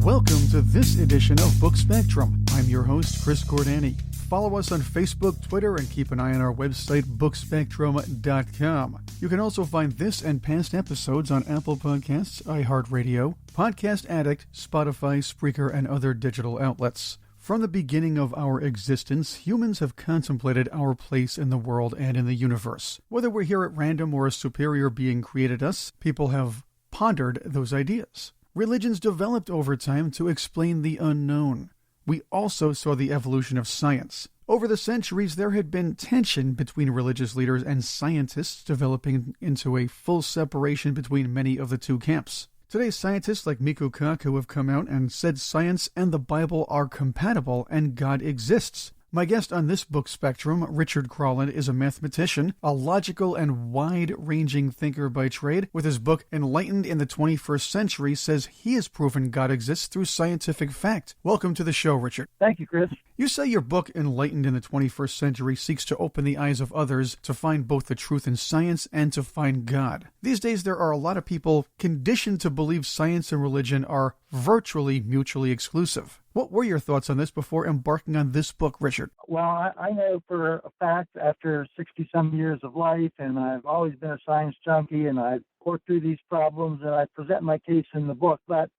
Welcome to this edition of Book Spectrum. I'm your host, Chris Cordani. Follow us on Facebook, Twitter, and keep an eye on our website, bookspectrum.com. You can also find this and past episodes on Apple Podcasts, iHeartRadio, Podcast Addict, Spotify, Spreaker, and other digital outlets. From the beginning of our existence, humans have contemplated our place in the world and in the universe. Whether we're here at random or a superior being created us, people have pondered those ideas. Religions developed over time to explain the unknown. We also saw the evolution of science. Over the centuries, there had been tension between religious leaders and scientists, developing into a full separation between many of the two camps. Today, scientists like Miku Kaku have come out and said science and the Bible are compatible and God exists. My guest on this book spectrum, Richard Krauland, is a mathematician, a logical and wide-ranging thinker by trade. With his book, Enlightened in the 21st Century, says he has proven God exists through scientific fact. Welcome to the show, Richard. Thank you, Chris. You say your book, Enlightened in the 21st Century, seeks to open the eyes of others to find both the truth in science and to find God. These days, there are a lot of people conditioned to believe science and religion are virtually mutually exclusive. What were your thoughts on this before embarking on this book, Richard? Well, I know for a fact after 60-some years of life, and I've always been a science junkie, and I've worked through these problems, and I present my case in the book, but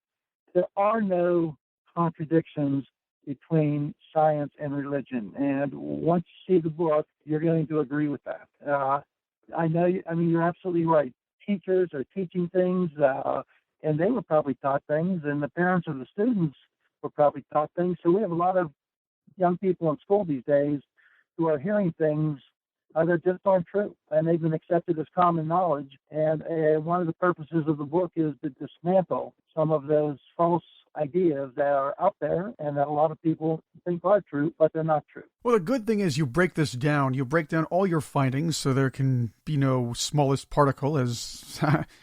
there are no contradictions between science and religion. And once you see the book, you're going to agree with that. You're absolutely right. Teachers are teaching things, and they were probably taught things, and the parents of the students were probably taught things. So we have a lot of young people in school these days who are hearing things that just aren't true, and they've been accepted as common knowledge. And one of the purposes of the book is to dismantle some of those false ideas that are out there and that a lot of people think are true, but they're not true. Well, the good thing is you break this down. You break down all your findings so there can be no smallest particle, as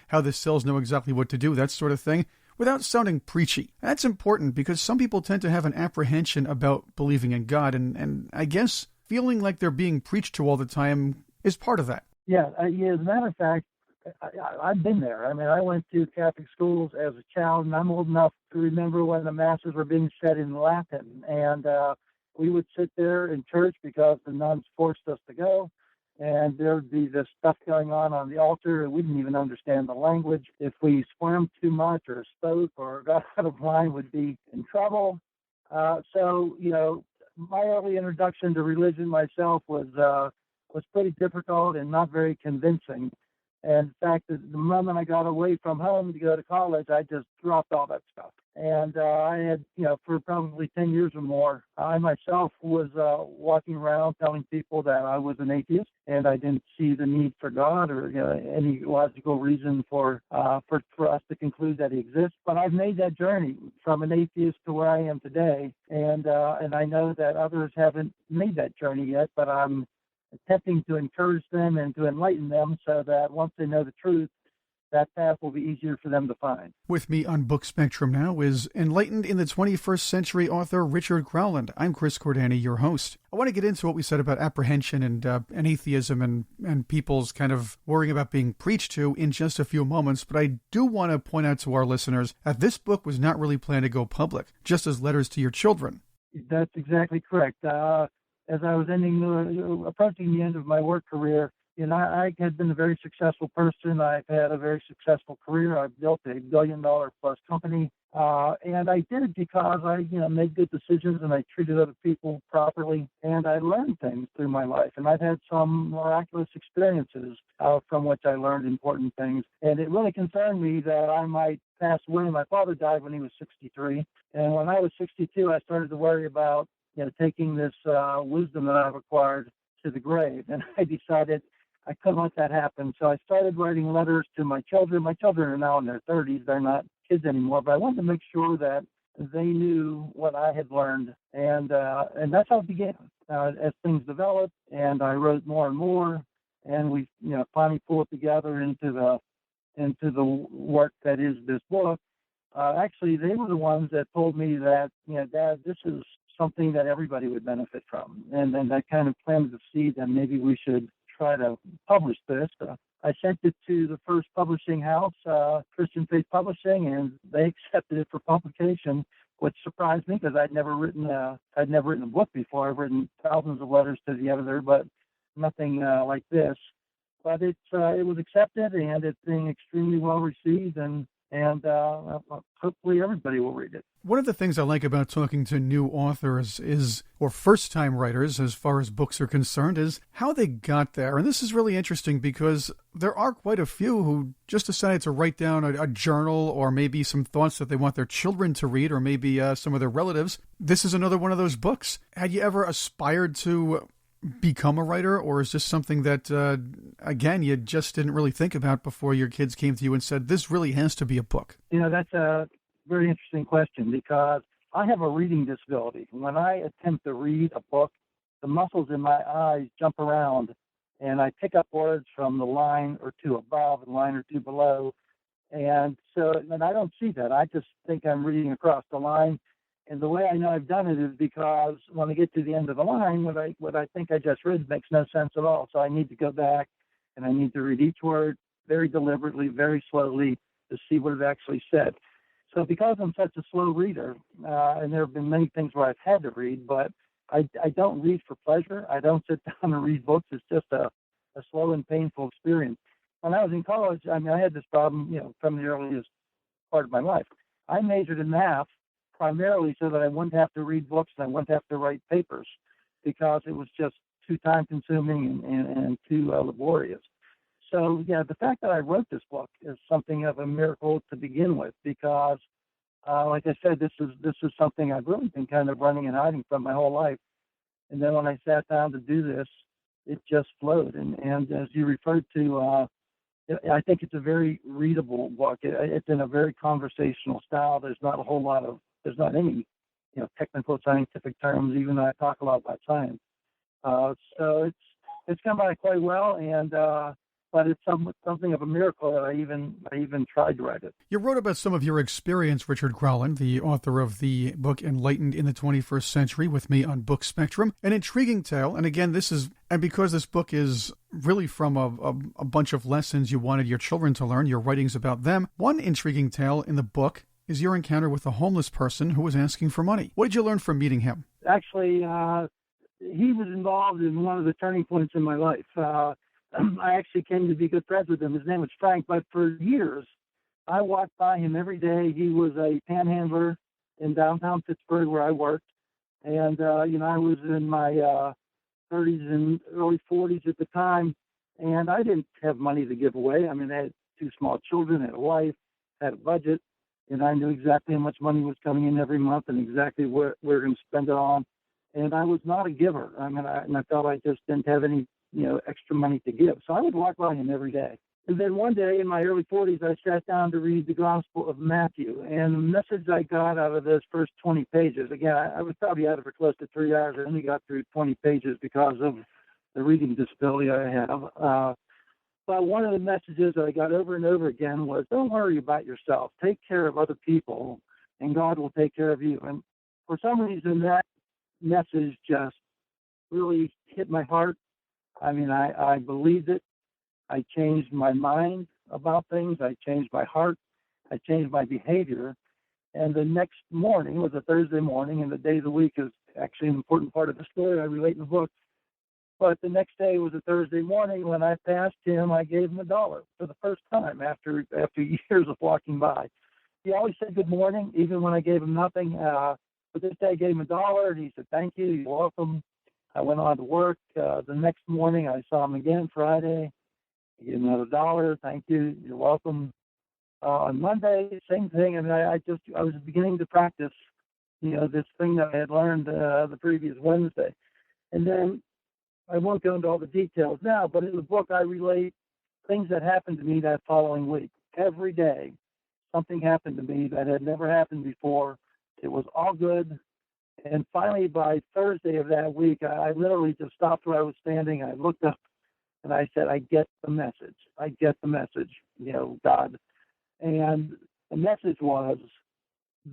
how the cells know exactly what to do, that sort of thing, without sounding preachy. That's important because some people tend to have an apprehension about believing in God, and I guess feeling like they're being preached to all the time is part of that. Yeah, as a matter of fact, I've been there. I mean, I went to Catholic schools as a child, and I'm old enough to remember when the masses were being said in Latin. And we would sit there in church because the nuns forced us to go. And there would be this stuff going on the altar, and we didn't even understand the language. If we swam too much or spoke or got out of line, we'd be in trouble. So, my early introduction to religion myself was pretty difficult and not very convincing. And in fact, the moment I got away from home to go to college, I just dropped all that stuff. And I had, for probably 10 years or more, I myself was walking around telling people that I was an atheist and I didn't see the need for God or any logical reason for us to conclude that He exists. But I've made that journey from an atheist to where I am today, and I know that others haven't made that journey yet, but I'm attempting to encourage them and to enlighten them so that once they know the truth, that path will be easier for them to find. With me on Book Spectrum now is Enlightened in the 21st Century author Richard Krauland. I'm Chris Cordani, your host. I want to get into what we said about apprehension and atheism and people's kind of worrying about being preached to in just a few moments, but I do want to point out to our listeners that this book was not really planned to go public, just as letters to your children. That's exactly correct. As I was approaching the end of my work career, I had been a very successful person. I've had a very successful career. I've built a $1 billion-plus company, and I did it because I, made good decisions and I treated other people properly, and I learned things through my life. And I've had some miraculous experiences from which I learned important things. And it really concerned me that I might pass away. My father died when he was 63, and when I was 62, I started to worry about taking this wisdom that I've acquired to the grave. And I decided I couldn't let that happen. So I started writing letters to my children. My children are now in their 30s. They're not kids anymore, but I wanted to make sure that they knew what I had learned. And that's how it began. As things developed and I wrote more and more, and we finally pulled it together into the work that is this book. Actually, they were the ones that told me that, Dad, this is something that everybody would benefit from. And that kind of planted the seed that maybe we should try to publish this. I sent it to the first publishing house, Christian Faith Publishing, and they accepted it for publication, which surprised me because I'd never written a book before. I've written thousands of letters to the editor, but nothing like this. But it was accepted, and it's being extremely well received, and hopefully everybody will read it. One of the things I like about talking to new authors or first-time writers, as far as books are concerned, is how they got there. And this is really interesting because there are quite a few who just decided to write down a journal or maybe some thoughts that they want their children to read or maybe some of their relatives. This is another one of those books. Had you ever aspired to become a writer, or is this something that, again, you just didn't really think about before your kids came to you and said, this really has to be a book? That's a very interesting question because I have a reading disability. When I attempt to read a book, the muscles in my eyes jump around, and I pick up words from the line or two above, a line or two below, and I don't see that. I just think I'm reading across the line. And the way I know I've done it is because when I get to the end of the line, what I think I just read makes no sense at all. So I need to go back and I need to read each word very deliberately, very slowly to see what it actually said. So because I'm such a slow reader, and there have been many things where I've had to read, but I don't read for pleasure. I don't sit down and read books. It's just a slow and painful experience. When I was in college, I had this problem, from the earliest part of my life. I majored in math primarily so that I wouldn't have to read books and I wouldn't have to write papers because it was just too time-consuming and too laborious. So, the fact that I wrote this book is something of a miracle to begin with because, like I said, this is something I've really been kind of running and hiding from my whole life. And then when I sat down to do this, it just flowed. And as you referred to, I think it's a very readable book. It's in a very conversational style. There's not any, technical scientific terms, even though I talk a lot about science. So it's come by quite well, and but it's something of a miracle that I even tried to write it. You wrote about some of your experience, Richard Krauland, the author of the book Enlightened in the 21st Century, with me on Book Spectrum. An intriguing tale, and again, because this book is really from a bunch of lessons you wanted your children to learn, your writings about them. One intriguing tale in the book is your encounter with a homeless person who was asking for money. What did you learn from meeting him? Actually, he was involved in one of the turning points in my life. I actually came to be good friends with him. His name was Frank, but for years, I walked by him every day. He was a panhandler in downtown Pittsburgh where I worked. And, I was in my 30s and early 40s at the time, and I didn't have money to give away. I had 2 small children, had a wife, had a budget. And I knew exactly how much money was coming in every month and exactly where we were going to spend it on. And I was not a giver. I felt I just didn't have any, extra money to give. So I would walk by him every day. And then one day in my early 40s, I sat down to read the Gospel of Matthew. And the message I got out of those first 20 pages, again, I was probably at it for close to 3 hours. I only got through 20 pages because of the reading disability I have. But one of the messages that I got over and over again was, don't worry about yourself. Take care of other people, and God will take care of you. And for some reason, that message just really hit my heart. I believed it. I changed my mind about things. I changed my heart. I changed my behavior. And the next morning was a Thursday morning, and the day of the week is actually an important part of the story I relate in the book. But the next day was a Thursday morning. When I passed him, I gave him $1 for the first time after years of walking by. He always said good morning, even when I gave him nothing. But this day I gave him $1, and he said, thank you, you're welcome. I went on to work. The next morning I saw him again Friday. I gave him another $1, thank you, you're welcome. On Monday, same thing. I was beginning to practice, this thing that I had learned the previous Wednesday. And then I won't go into all the details now, but in the book I relate things that happened to me that following week. Every day, something happened to me that had never happened before. It was all good. And finally, by Thursday of that week, I literally just stopped where I was standing. I looked up and I said, I get the message. I get the message, God. And the message was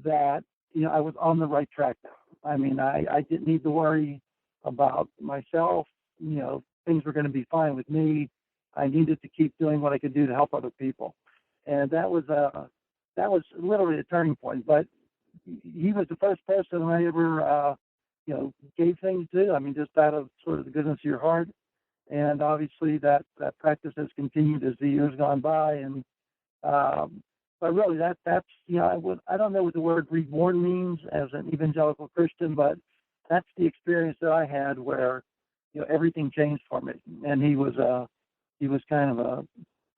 that, I was on the right track now. I didn't need to worry about myself. Things were going to be fine with me. I needed to keep doing what I could do to help other people. And that was literally a turning point. But he was the first person I ever, gave things to. I mean, just out of sort of the goodness of your heart. And obviously that practice has continued as the years gone by. And but really, that's I don't know what the word reborn means as an evangelical Christian, but that's the experience that I had where everything changed for me. And he was kind of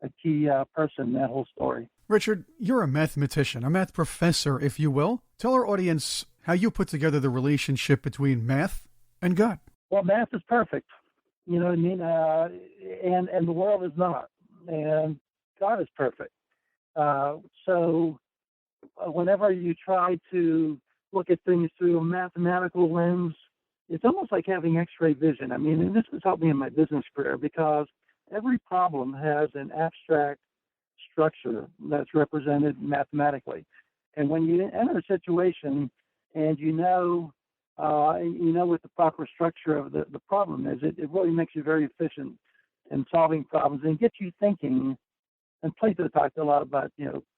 a key person in that whole story. Richard, you're a mathematician, a math professor, if you will. Tell our audience how you put together the relationship between math and God. Well, math is perfect. You know what I mean? And the world is not. And God is perfect. So whenever you try to look at things through a mathematical lens, it's almost like having X-ray vision. I mean, and this has helped me in my business career because every problem has an abstract structure that's represented mathematically. And when you enter a situation and you know what the proper structure of the problem is, it really makes you very efficient in solving problems and gets you thinking. And Plato talked a lot about,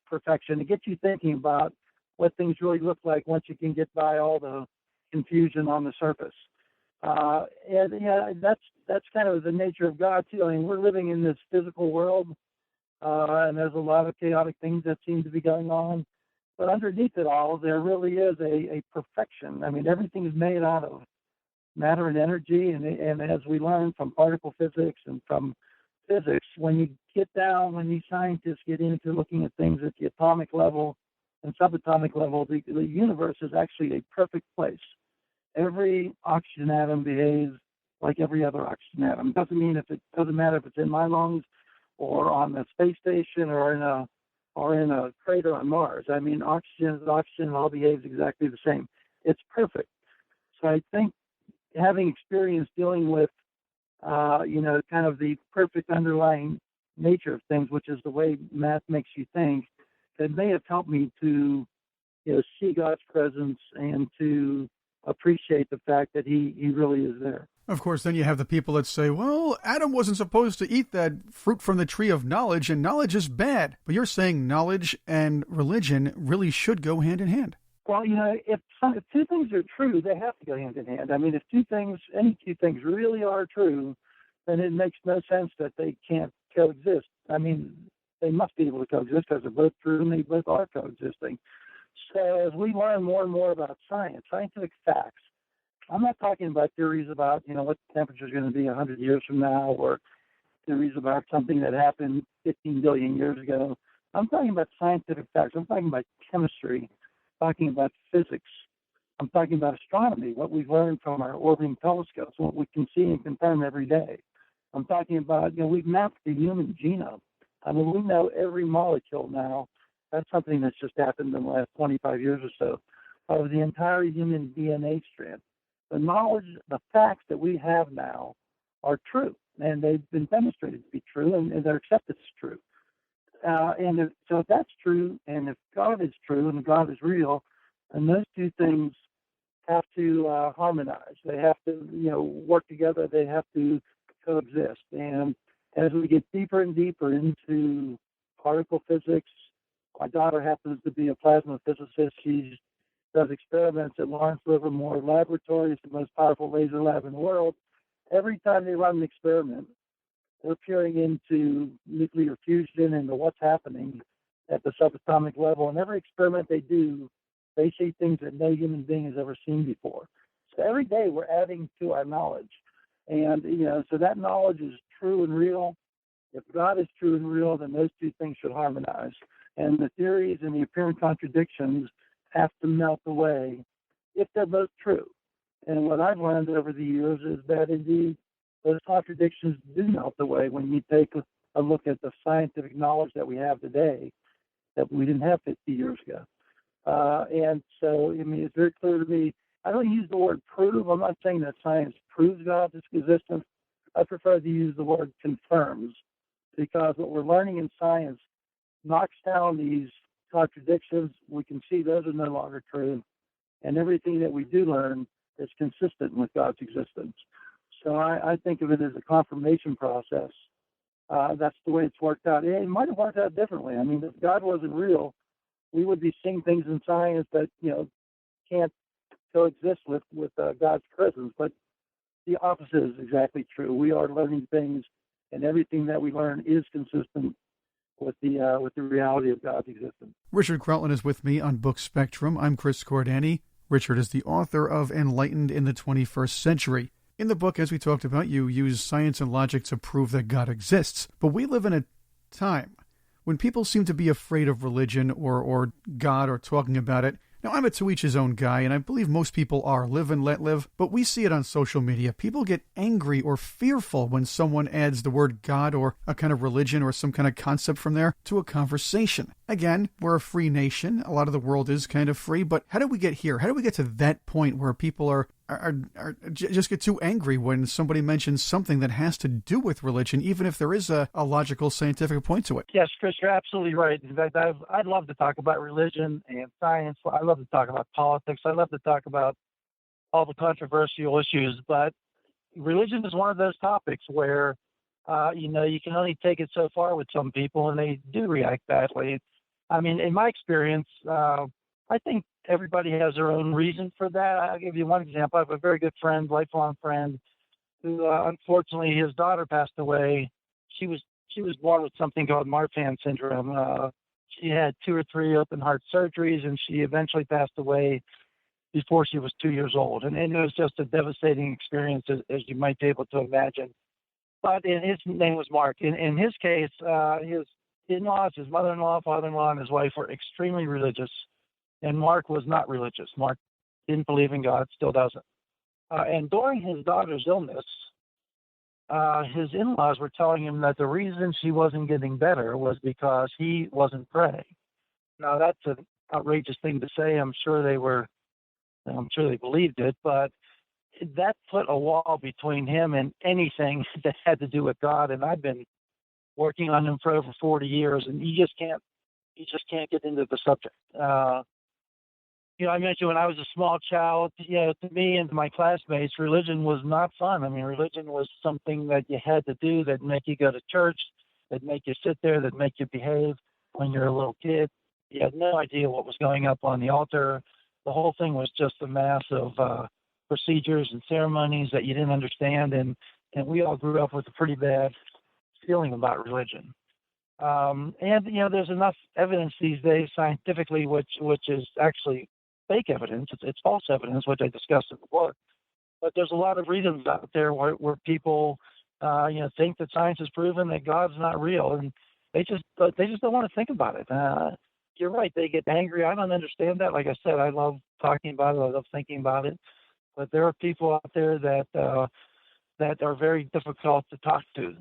perfection. It gets you thinking about what things really look like once you can get by all the confusion on the surface. That's kind of the nature of God too. I mean, we're living in this physical world, and there's a lot of chaotic things that seem to be going on. But underneath it all, there really is a perfection. I mean, everything is made out of matter and energy, and as we learn from particle physics and from physics, when these scientists get into looking at things at the atomic level and subatomic level, the universe is actually a perfect place. Every oxygen atom behaves like every other oxygen atom. It doesn't matter if it's in my lungs or on the space station or in a crater on Mars. I mean, oxygen is oxygen, all behaves exactly the same. It's perfect. So I think having experience dealing with kind of the perfect underlying nature of things, which is the way math makes you think, that may have helped me to, see God's presence and to appreciate the fact that he really is there. Of course, then you have the people that say, well, Adam wasn't supposed to eat that fruit from the tree of knowledge, and knowledge is bad. But you're saying knowledge and religion really should go hand in hand. Well, if two things are true, they have to go hand in hand. I mean, if any two things really are true, then it makes no sense that they can't coexist. I mean, they must be able to coexist because they're both true and they both are coexisting. So as we learn more and more about scientific facts, I'm not talking about theories about, what the temperature is going to be 100 years from now or theories about something that happened 15 billion years ago. I'm talking about scientific facts. I'm talking about chemistry. I'm talking about physics. I'm talking about astronomy, what we've learned from our orbiting telescopes, what we can see and confirm every day. I'm talking about, we've mapped the human genome. I mean, we know every molecule now. That's something that's just happened in the last 25 years or so of the entire human DNA strand. The knowledge, the facts that we have now are true, and they've been demonstrated to be true, and they're accepted as true. So if that's true, and if God is true, and God is real, then those two things have to harmonize. They have to, work together. They have to coexist. And as we get deeper and deeper into particle physics, my daughter happens to be a plasma physicist. She does experiments at Lawrence Livermore Laboratory. It's the most powerful laser lab in the world. Every time they run an experiment, they're peering into nuclear fusion and what's happening at the subatomic level. And every experiment they do, they see things that no human being has ever seen before. So every day we're adding to our knowledge. And, so that knowledge is true and real. If God is true and real, then those two things should harmonize. And the theories and the apparent contradictions have to melt away if they're both true. And what I've learned over the years is that indeed those contradictions do melt away when you take a look at the scientific knowledge that we have today that we didn't have 50 years ago. And so, it's very clear to me. I don't use the word prove. I'm not saying that science proves God's existence. I prefer to use the word confirms, because what we're learning in science knocks down these contradictions. We can see those are no longer true. And everything that we do learn is consistent with God's existence. So I think of it as a confirmation process that's the way it's worked out. It might have worked out differently. I mean, if God wasn't real, we would be seeing things in science that can't coexist with God's presence. But the opposite is exactly true. We are learning things, and everything that we learn is consistent with the reality of God's existence. Richard Krauland is with me on Book Spectrum. I'm Chris Cordani. Richard is the author of Enlightened in the 21st Century. In the book, as we talked about, you use science and logic to prove that God exists. But we live in a time when people seem to be afraid of religion or God or talking about it. Now, I'm a to-each-his-own guy, and I believe most people are. Live and let live. But we see it on social media. People get angry or fearful when someone adds the word God or a kind of religion or some kind of concept from there to a conversation. Again, we're a free nation. A lot of the world is kind of free. But how do we get here? How do we get to that point where people are just get too angry when somebody mentions something that has to do with religion, even if there is a logical, scientific point to it? Yes, Chris, you're absolutely right. In fact, I'd love to talk about religion and science. I love to talk about politics. I love to talk about all the controversial issues. But religion is one of those topics where, you can only take it so far with some people, and they do react badly. I mean, in my experience, I think everybody has their own reason for that. I'll give you one example. I have a very good friend, lifelong friend, who unfortunately his daughter passed away. She was born with something called Marfan syndrome. She had 2 or 3 open heart surgeries, and she eventually passed away before she was 2 years old. And it was just a devastating experience, as you might be able to imagine. But his name was Mark. In his case, his in-laws, his mother-in-law, father-in-law, and his wife were extremely religious. And Mark was not religious. Mark didn't believe in God, still doesn't. And during his daughter's illness, his in-laws were telling him that the reason she wasn't getting better was because he wasn't praying. Now, that's an outrageous thing to say. I'm sure they believed it, but that put a wall between him and anything that had to do with God. And I've been working on him for over 40 years, and you just can't get into the subject. I mentioned when I was a small child, to me and to my classmates, religion was not fun. I mean, religion was something that you had to do, that make you go to church, that make you sit there, that make you behave when you're a little kid. You had no idea what was going up on the altar. The whole thing was just a mass of procedures and ceremonies that you didn't understand, and we all grew up with a pretty bad feeling about religion. There's enough evidence these days scientifically, which is actually fake evidence. It's false evidence, which I discussed in the book. But there's a lot of reasons out there where people, think that science has proven that God's not real, and they just don't want to think about it. You're right; they get angry. I don't understand that. Like I said, I love talking about it. I love thinking about it. But there are people out there that are very difficult to talk to.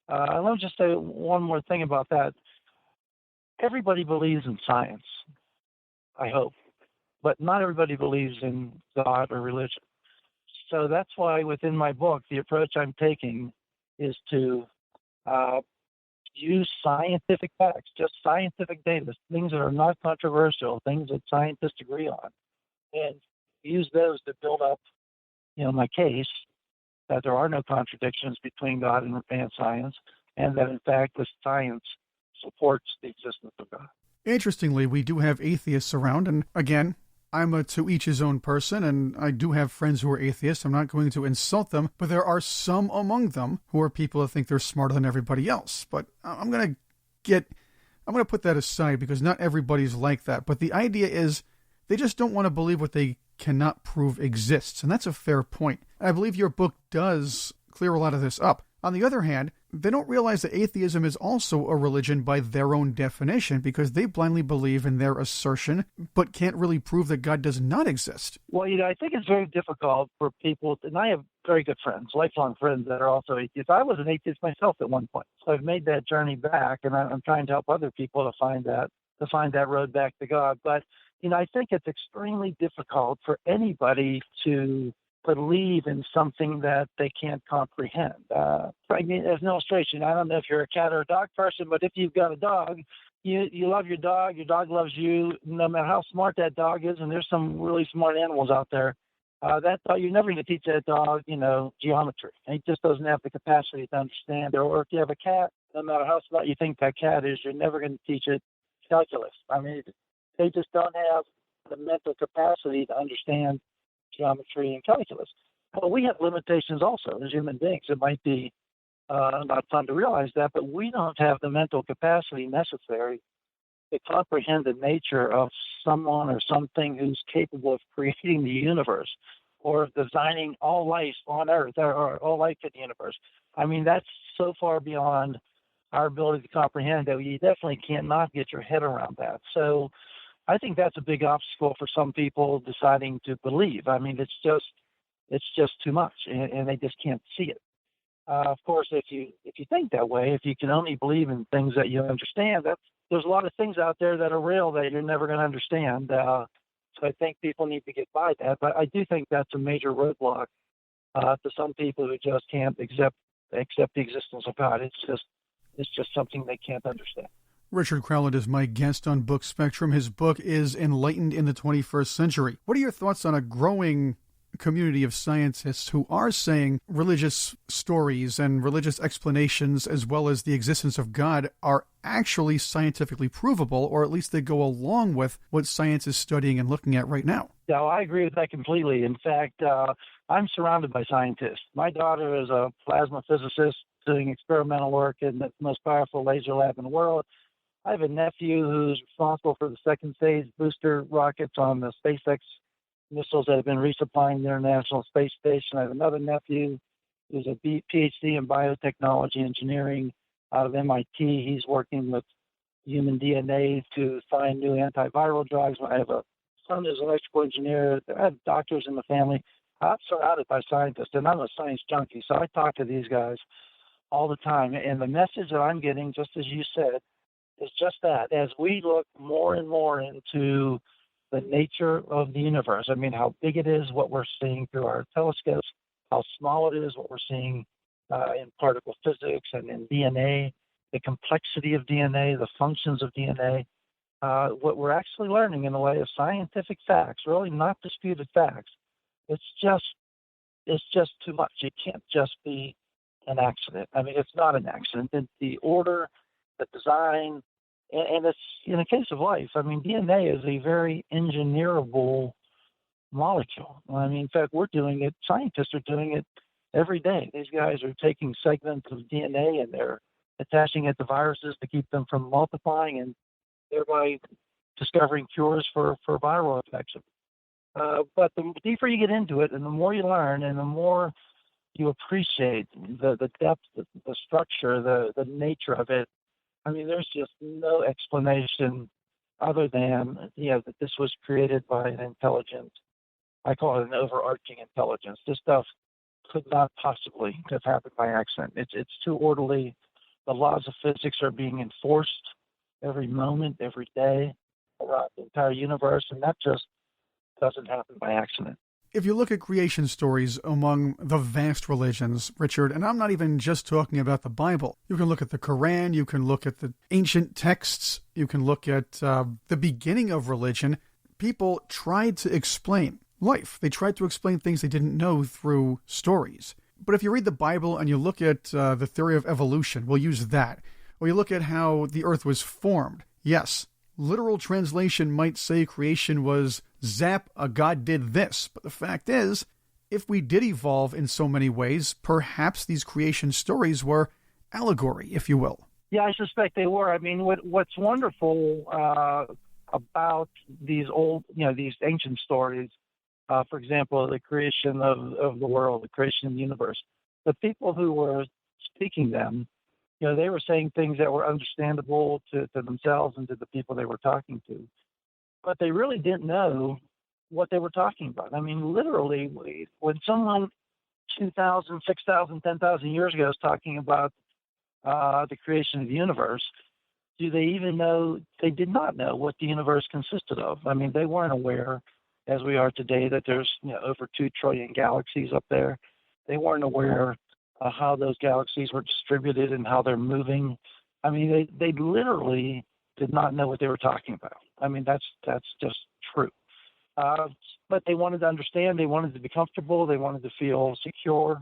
Let me just say one more thing about that. Everybody believes in science, I hope, but not everybody believes in God or religion. So that's why within my book, the approach I'm taking is to use scientific facts, just scientific data, things that are not controversial, things that scientists agree on, and use those to build up, my case that there are no contradictions between God and science, and that in fact the science supports the existence of God. Interestingly, we do have atheists around, and again, I'm a to-each-his-own person, and I do have friends who are atheists. I'm not going to insult them, but there are some among them who are people that think they're smarter than everybody else. But I'm going to put that aside because not everybody's like that. But the idea is they just don't want to believe what they cannot prove exists, and that's a fair point. And I believe your book does clear a lot of this up. On the other hand, they don't realize that atheism is also a religion by their own definition because they blindly believe in their assertion but can't really prove that God does not exist. Well, I think it's very difficult for people, and I have very good friends, lifelong friends that are also atheists. I was an atheist myself at one point, so I've made that journey back, and I'm trying to help other people to find that road back to God. But, I think it's extremely difficult for anybody to believe in something that they can't comprehend. As an illustration, I don't know if you're a cat or a dog person, but if you've got a dog, you love your dog loves you, no matter how smart that dog is, and there's some really smart animals out there, that dog, you're never going to teach that dog, geometry. And he just doesn't have the capacity to understand. Or if you have a cat, no matter how smart you think that cat is, you're never going to teach it calculus. I mean, they just don't have the mental capacity to understand geometry and calculus. Well, we have limitations also as human beings. It might be not fun to realize that, but we don't have the mental capacity necessary to comprehend the nature of someone or something who's capable of creating the universe or of designing all life on Earth or all life in the universe. I mean, that's so far beyond our ability to comprehend that you definitely cannot get your head around that. So I think that's a big obstacle for some people deciding to believe. I mean, it's just too much, and they just can't see it. Of course, if you think that way, if you can only believe in things that you understand, there's a lot of things out there that are real that you're never going to understand. So I think people need to get by that. But I do think that's a major roadblock to some people who just can't accept the existence of God. It's just something they can't understand. Richard Krauland is my guest on Book Spectrum. His book is Enlightened in the 21st Century. What are your thoughts on a growing community of scientists who are saying religious stories and religious explanations, as well as the existence of God, are actually scientifically provable, or at least they go along with what science is studying and looking at right now? Yeah, I agree with that completely. In fact, I'm surrounded by scientists. My daughter is a plasma physicist doing experimental work in the most powerful laser lab in the world. I have a nephew who's responsible for the second stage booster rockets on the SpaceX missiles that have been resupplying the International Space Station. I have another nephew who's a PhD in biotechnology engineering out of MIT. He's working with human DNA to find new antiviral drugs. I have a son who's an electrical engineer. I have doctors in the family. I'm surrounded by scientists, and I'm a science junkie, so I talk to these guys all the time. And the message that I'm getting, just as you said, is just that. As we look more and more into the nature of the universe, I mean, how big it is, what we're seeing through our telescopes, how small it is, what we're seeing in particle physics and in DNA, the complexity of DNA, the functions of DNA, what we're actually learning in the way of scientific facts, really not disputed facts, it's just too much. It can't just be an accident. I mean, it's not an accident. The order, the design, and it's in the case of life. I mean, DNA is a very engineerable molecule. I mean, in fact, we're doing it. Scientists are doing it every day. These guys are taking segments of DNA and they're attaching it to viruses to keep them from multiplying and thereby discovering cures for viral infection. But the deeper you get into it and the more you learn and the more you appreciate the depth, the structure, the nature of it, I mean, there's just no explanation other than, that this was created by an intelligent, I call it an overarching intelligence. This stuff could not possibly have happened by accident. It's too orderly. The laws of physics are being enforced every moment, every day around the entire universe, and that just doesn't happen by accident. If you look at creation stories among the vast religions, Richard, and I'm not even just talking about the Bible, you can look at the Quran, you can look at the ancient texts, you can look at the beginning of religion. People tried to explain life. They tried to explain things they didn't know through stories. But if you read the Bible and you look at the theory of evolution, we'll use that. Or you look at how the earth was formed. Yes, literal translation might say creation was zap, a god did this. But the fact is, if we did evolve in so many ways, perhaps these creation stories were allegory, if you will. Yeah, I suspect they were. I mean, what's wonderful about these these ancient stories, for example, the creation of the world, the creation of the universe, the people who were speaking them, they were saying things that were understandable to themselves and to the people they were talking to. But they really didn't know what they were talking about. I mean, literally, when someone 2,000, 6,000, 10,000 years ago is talking about the creation of the universe, do they even know? They did not know what the universe consisted of. I mean, they weren't aware, as we are today, that there's over 2 trillion galaxies up there. They weren't aware how those galaxies were distributed and how they're moving. I mean, they literally did not know what they were talking about. I mean, that's just true. But they wanted to understand. They wanted to be comfortable. They wanted to feel secure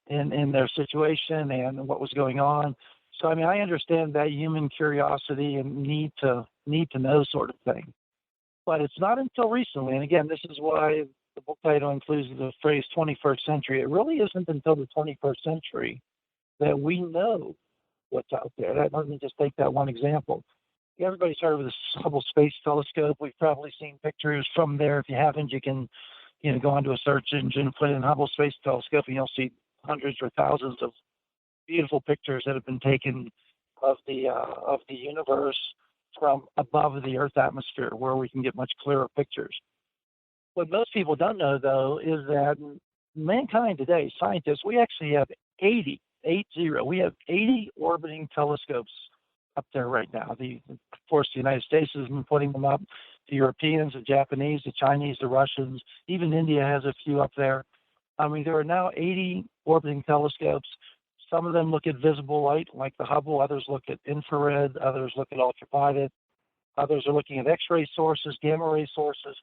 in their situation and what was going on. So, I mean, I understand that human curiosity and need to know sort of thing. But it's not until recently, and again, this is why the book title includes the phrase 21st century. It really isn't until the 21st century that we know what's out there. Let me just take that one example. Everybody's heard of the Hubble Space Telescope. We've probably seen pictures from there. If you haven't, you can go onto a search engine, put in Hubble Space Telescope, and you'll see hundreds or thousands of beautiful pictures that have been taken of the universe from above the Earth atmosphere, where we can get much clearer pictures. What most people don't know, though, is that mankind today, scientists, we actually have 80 orbiting telescopes up there right now. Of course, the United States has been putting them up. The Europeans, the Japanese, the Chinese, the Russians, even India has a few up there. I mean, there are now 80 orbiting telescopes. Some of them look at visible light, like the Hubble. Others look at infrared. Others look at ultraviolet. Others are looking at X-ray sources, gamma ray sources.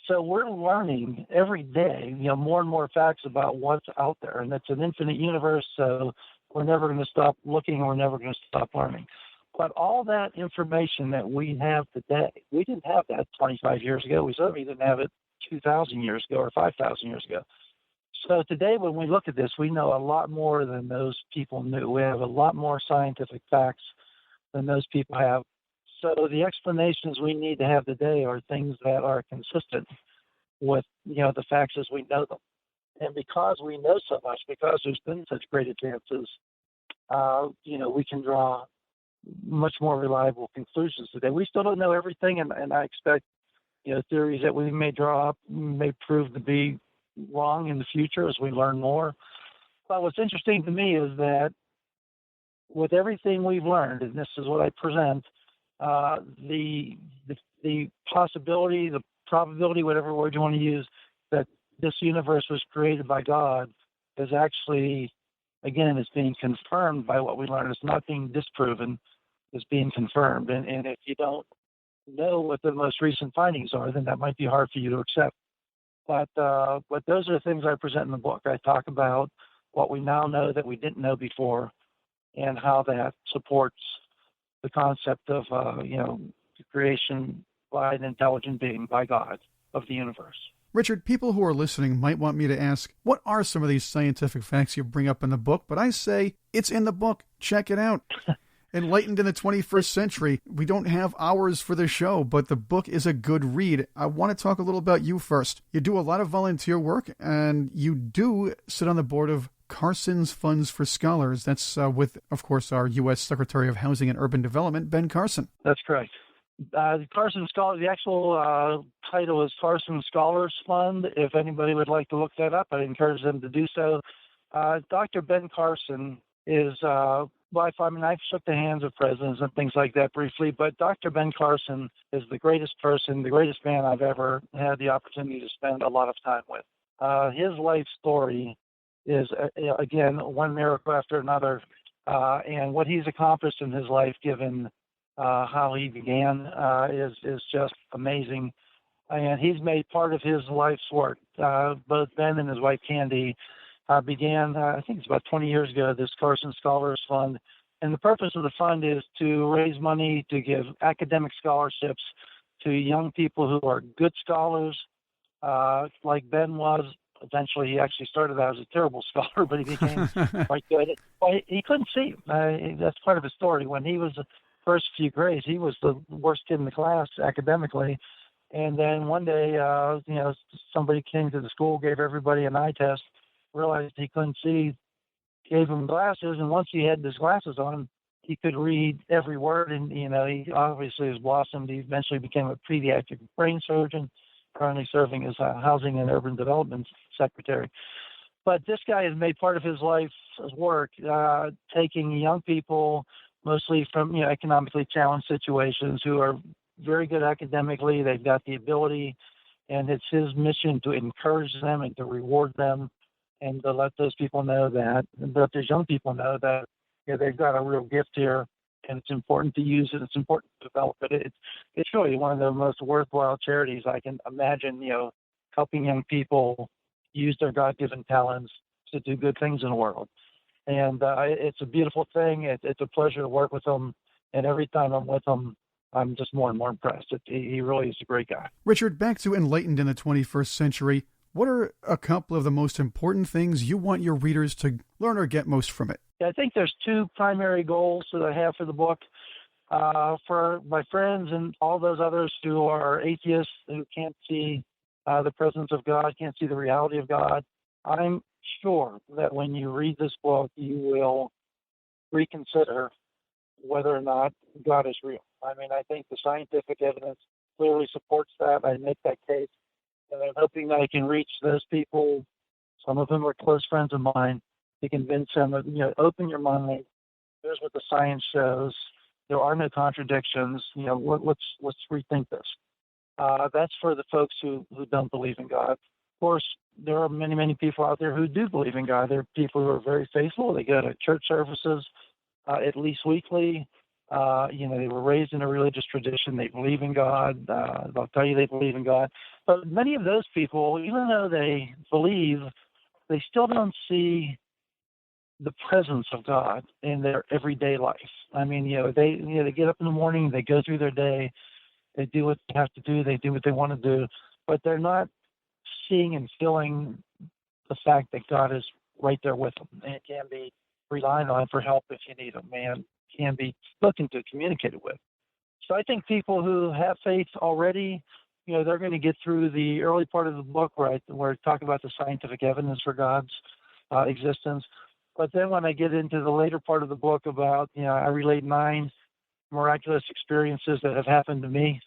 So we're learning every day, more and more facts about what's out there, and it's an infinite universe. So we're never going to stop looking, and we're never going to stop learning. But all that information that we have today, we didn't have that 25 years ago. We certainly didn't have it 2,000 years ago or 5,000 years ago. So today, when we look at this, we know a lot more than those people knew. We have a lot more scientific facts than those people have. So the explanations we need to have today are things that are consistent with, the facts as we know them. And because we know so much, because there's been such great advances, we can draw much more reliable conclusions today. We still don't know everything, and I expect, theories that we may draw up may prove to be wrong in the future as we learn more. But what's interesting to me is that with everything we've learned, and this is what I present, the possibility, the probability, whatever word you want to use, that this universe was created by God is actually, again, it's being confirmed by what we learned. It's not being disproven. It's being confirmed. And if you don't know what the most recent findings are, then that might be hard for you to accept. But those are the things I present in the book. I talk about what we now know that we didn't know before, and how that supports the concept of creation by an intelligent being, by God, of the universe. Richard, people who are listening might want me to ask, what are some of these scientific facts you bring up in the book? But I say, it's in the book. Check it out. Enlightened in the 21st Century. We don't have hours for the show, but the book is a good read. I want to talk a little about you first. You do a lot of volunteer work, and you do sit on the board of Carson's Funds for Scholars. That's with, of course, our U.S. Secretary of Housing and Urban Development, Ben Carson. That's correct. Carson Scholars, the actual title is Carson Scholars Fund. If anybody would like to look that up, I'd encourage them to do so. Dr. Ben Carson is, I've shook the hands of presidents and things like that briefly, but Dr. Ben Carson is the greatest person, the greatest man I've ever had the opportunity to spend a lot of time with. His life story is, again, one miracle after another, and what he's accomplished in his life, given how he began, is just amazing. And he's made part of his life's work. Both Ben and his wife Candy began, I think it's about 20 years ago, this Carson Scholars Fund. And the purpose of the fund is to raise money to give academic scholarships to young people who are good scholars, like Ben was. Eventually, he actually started out as a terrible scholar, but he became quite good. He couldn't see. That's part of his story. When he was the first few grades, he was the worst kid in the class academically. And then one day, somebody came to the school, gave everybody an eye test, realized he couldn't see, gave him glasses, and once he had his glasses on, he could read every word. And he obviously has blossomed. He eventually became a pediatric brain surgeon, currently serving as a Housing and Urban Development Secretary. But this guy has made part of his life's work taking young people, mostly from economically challenged situations, who are very good academically. They've got the ability, and it's his mission to encourage them and to reward them, and to let those people know that, let those young people know that they've got a real gift here, and it's important to use it. It's important to develop it. It's really one of the most worthwhile charities I can imagine, helping young people use their God-given talents to do good things in the world. And it's a beautiful thing. It's a pleasure to work with him. And every time I'm with him, I'm just more and more impressed. He really is a great guy. Richard, back to Enlightened in the 21st Century. What are a couple of the most important things you want your readers to learn or get most from it? I think there's two primary goals that I have for the book. For my friends and all those others who are atheists, who can't see the presence of God, can't see the reality of God, I'm sure that when you read this book, you will reconsider whether or not God is real. I mean, I think the scientific evidence clearly supports that. I make that case. And I'm hoping that I can reach those people, some of them are close friends of mine, to convince them that, open your mind. Here's what the science shows. There are no contradictions. Let's rethink this. That's for the folks who don't believe in God. Of course, there are many, many people out there who do believe in God. There are people who are very faithful. They go to church services at least weekly. They were raised in a religious tradition. They believe in God. They'll tell you they believe in God. But many of those people, even though they believe, they still don't see the presence of God in their everyday life. I mean, they get up in the morning, they go through their day, they do what they have to do, they do what they want to do, but they're not seeing and feeling the fact that God is right there with them and can be relied on for help if you need them, and can be spoken to, communicated with. So I think people who have faith already, they're going to get through the early part of the book where I talk about the scientific evidence for God's existence. But then when I get into the later part of the book about, I relate 9 miraculous experiences that have happened to me,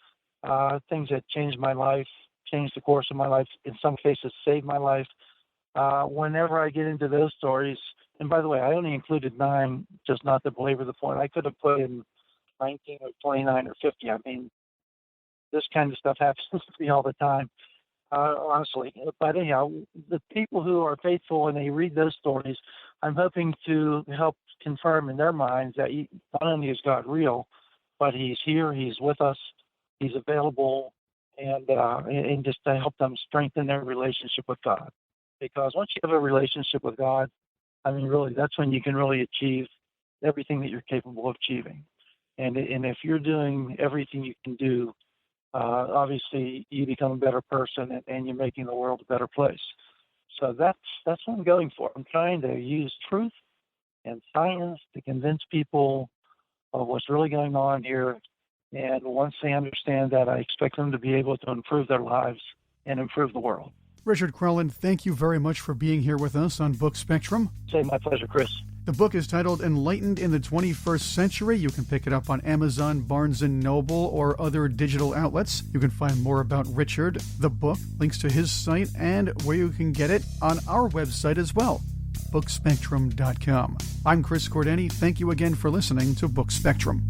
things that changed my life, changed the course of my life, in some cases saved my life. Whenever I get into those stories, and by the way, I only included 9, just not to belabor the point. I could have put in 19 or 29 or 50. I mean, this kind of stuff happens to me all the time, honestly. But anyhow, the people who are faithful and they read those stories, I'm hoping to help confirm in their minds that not only is God real, but He's here, He's with us, He's available, and just to help them strengthen their relationship with God. Because once you have a relationship with God, I mean, really, that's when you can really achieve everything that you're capable of achieving. And if you're doing everything you can do, obviously you become a better person and you're making the world a better place. So that's what I'm going for. I'm trying to use truth and science to convince people of what's really going on here. And once they understand that, I expect them to be able to improve their lives and improve the world. Richard Krauland, thank you very much for being here with us on Book Spectrum. Say my pleasure, Chris. The book is titled Enlightened in the 21st Century. You can pick it up on Amazon, Barnes & Noble, or other digital outlets. You can find more about Richard, the book, links to his site, and where you can get it on our website as well, bookspectrum.com. I'm Chris Cordani. Thank you again for listening to Book Spectrum.